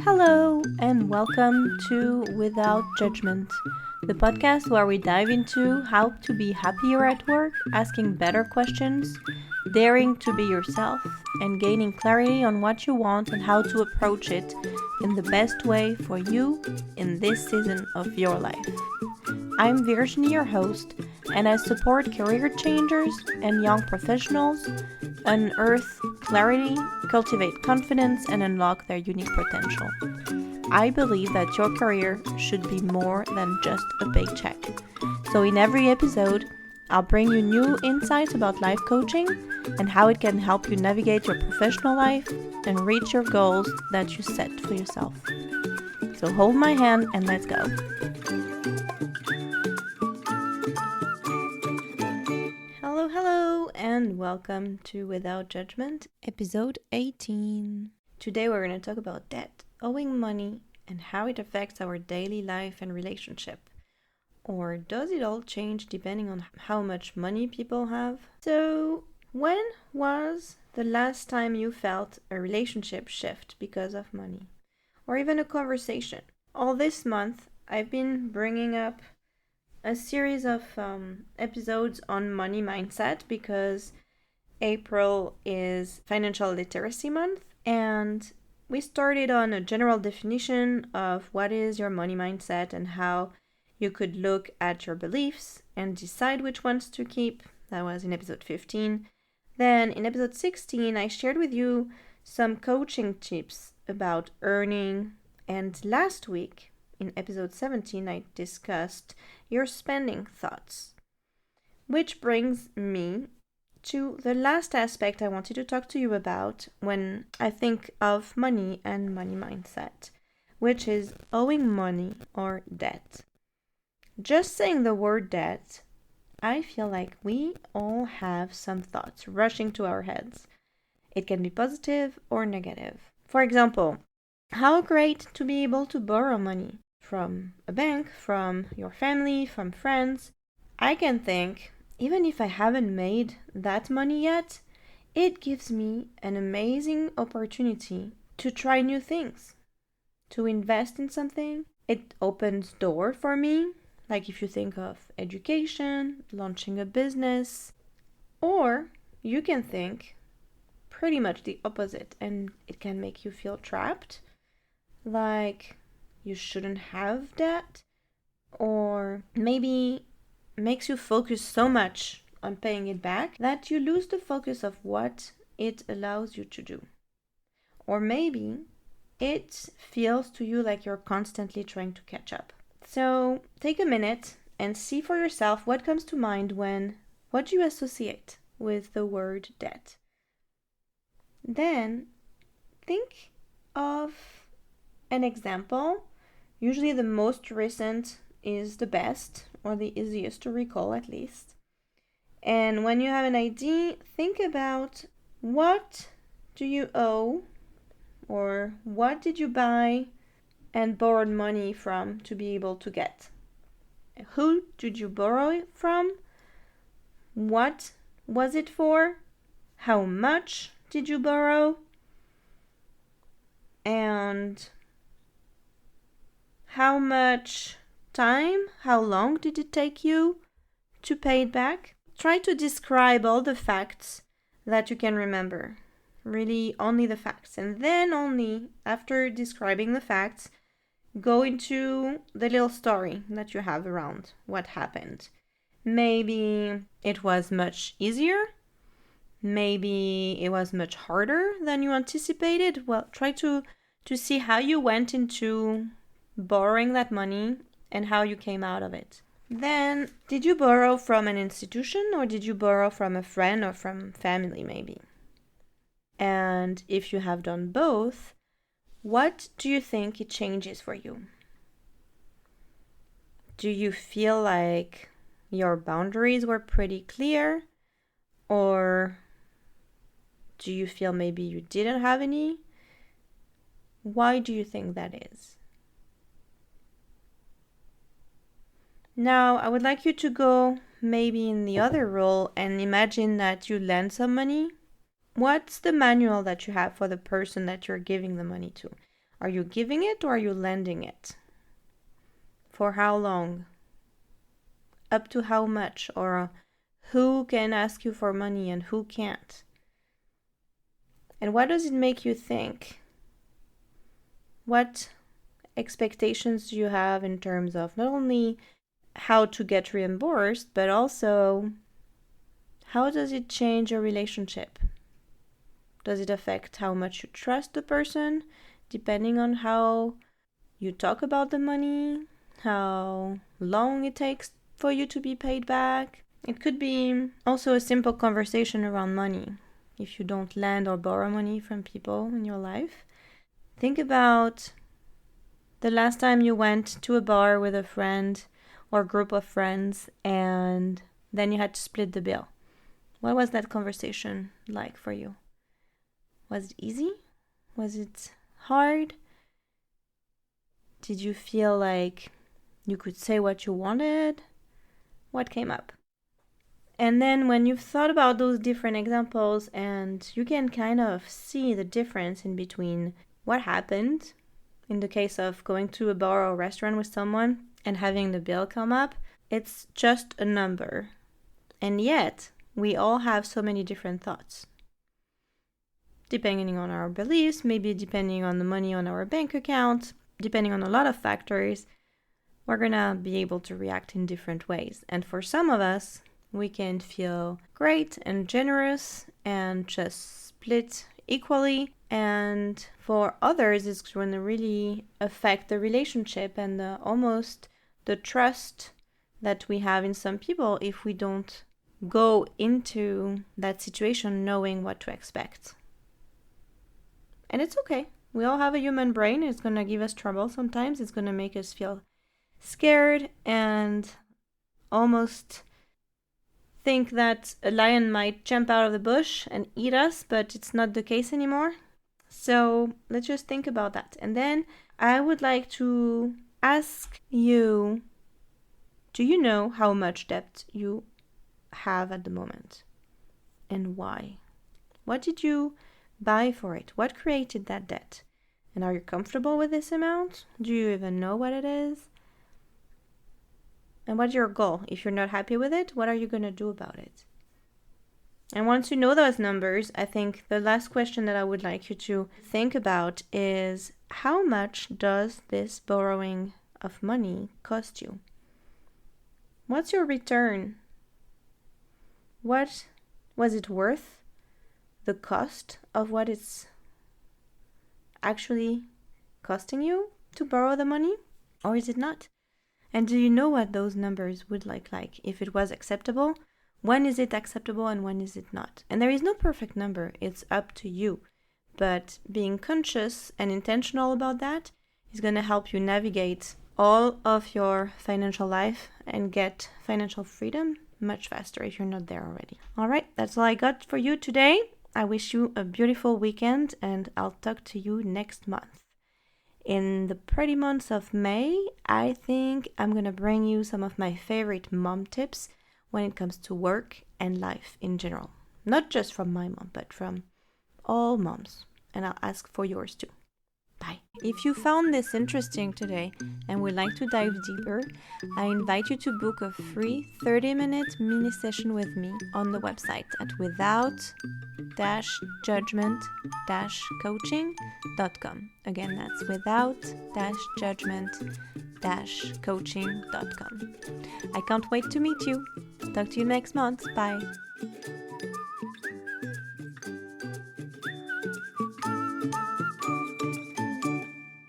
Hello, and welcome to Without Judgment, the podcast where we dive into how to be happier at work, asking better questions, daring to be yourself, and gaining clarity on what you want and how to approach it in the best way for you in this season of your life. I'm Virginie, your host, and I support career changers and young professionals unearth clarity, cultivate confidence, and unlock their unique potential. I believe that your career should be more than just a paycheck. So, in every episode, I'll bring you new insights about life coaching and how it can help you navigate your professional life and reach your goals that you set for yourself. So, hold my hand and let's go. Hello, and welcome to Without Judgment, episode 18. Today we're going to talk about debt, owing money, and how it affects our daily life and relationship. Or does it all change depending on how much money people have? So, when was the last time you felt a relationship shift because of money? Or even a conversation? All this month, I've been bringing up a series of episodes on money mindset because April is Financial Literacy Month, and we started on a general definition of what is your money mindset and how you could look at your beliefs and decide which ones to keep. That was in episode 15. Then in episode 16, I shared with you some coaching tips about earning, and last week in episode 17, I discussed your spending thoughts. Which brings me to the last aspect I wanted to talk to you about when I think of money and money mindset, which is owing money or debt. Just saying the word debt, I feel like we all have some thoughts rushing to our heads. It can be positive or negative. For example, how great to be able to borrow money from a bank, from your family, from friends. I can think, even if I haven't made that money yet, it gives me an amazing opportunity to try new things, to invest in something. It opens door for me, like if you think of education, launching a business, or you can think pretty much the opposite and it can make you feel trapped, like you shouldn't have that, or maybe makes you focus so much on paying it back that you lose the focus of what it allows you to do. Or maybe it feels to you like you're constantly trying to catch up. So take a minute and see for yourself what comes to mind what you associate with the word debt. Then think of an example. Usually the most recent is the best, or the easiest to recall at least. And when you have an idea, think about what do you owe, or what did you buy and borrowed money from to be able to get? Who did you borrow it from? What was it for? How much did you borrow? And how much time, how long did it take you to pay it back? Try to describe all the facts that you can remember. Really, only the facts. And then only after describing the facts, go into the little story that you have around what happened. Maybe it was much easier. Maybe it was much harder than you anticipated. Well, try to see how you went into borrowing that money and how you came out of it. Then, did you borrow from an institution or did you borrow from a friend or from family maybe? And if you have done both, what do you think it changes for you? Do you feel like your boundaries were pretty clear? Or do you feel maybe you didn't have any? Why do you think that is? Now, I would like you to go maybe in the other role and imagine that you lend some money what's the manual that you have for the person that you're giving the money to? Are you giving it or are you lending it? For how long? Up to how much? Or who can ask you for money and who can't? And what does it make you think? What expectations do you have in terms of not only how to get reimbursed, but also how does it change your relationship? Does it affect how much you trust the person, depending on how you talk about the money, how long it takes for you to be paid back? It could be also a simple conversation around money. If you don't lend or borrow money from people in your life, think about the last time you went to a bar with a friend or group of friends and then you had to split the bill. What was that conversation like for you? Was it easy? Was it hard? Did you feel like you could say what you wanted? What came up? And then when you've thought about those different examples and you can kind of see the difference in between what happened in the case of going to a bar or a restaurant with someone and having the bill come up, it's just a number. And yet, we all have so many different thoughts. Depending on our beliefs, maybe depending on the money on our bank account, depending on a lot of factors, we're gonna be able to react in different ways. And for some of us, we can feel great and generous and just split equally. And for others, it's going to really affect the relationship and almost the trust that we have in some people if we don't go into that situation knowing what to expect. And it's okay. We all have a human brain. It's going to give us trouble sometimes. It's going to make us feel scared and almost think that a lion might jump out of the bush and eat us, but it's not the case anymore. So let's just think about that. And then I would like to ask you, do you know how much debt you have at the moment? And why? What did you buy for it? What created that debt? And are you comfortable with this amount? Do you even know what it is? And what's your goal? If you're not happy with it, what are you going to do about it? And once you know those numbers, I think the last question that I would like you to think about is, how much does this borrowing of money cost you? What's your return? What was it worth? The cost of what it's actually costing you to borrow the money? Or is it not? And do you know what those numbers would look like if it was acceptable? When is it acceptable and when is it not? And there is no perfect number. It's up to you. But being conscious and intentional about that is going to help you navigate all of your financial life and get financial freedom much faster if you're not there already. All right, that's all I got for you today. I wish you a beautiful weekend and I'll talk to you next month. In the pretty months of May, I think I'm going to bring you some of my favorite mom tips when it comes to work and life in general. Not just from my mom, but from all moms. And I'll ask for yours too. Bye. If you found this interesting today and would like to dive deeper, I invite you to book a free 30-minute mini session with me on the website at without-judgment-coaching.com. Again, that's without-judgment-coaching.com. I can't wait to meet you. Talk to you next month. Bye.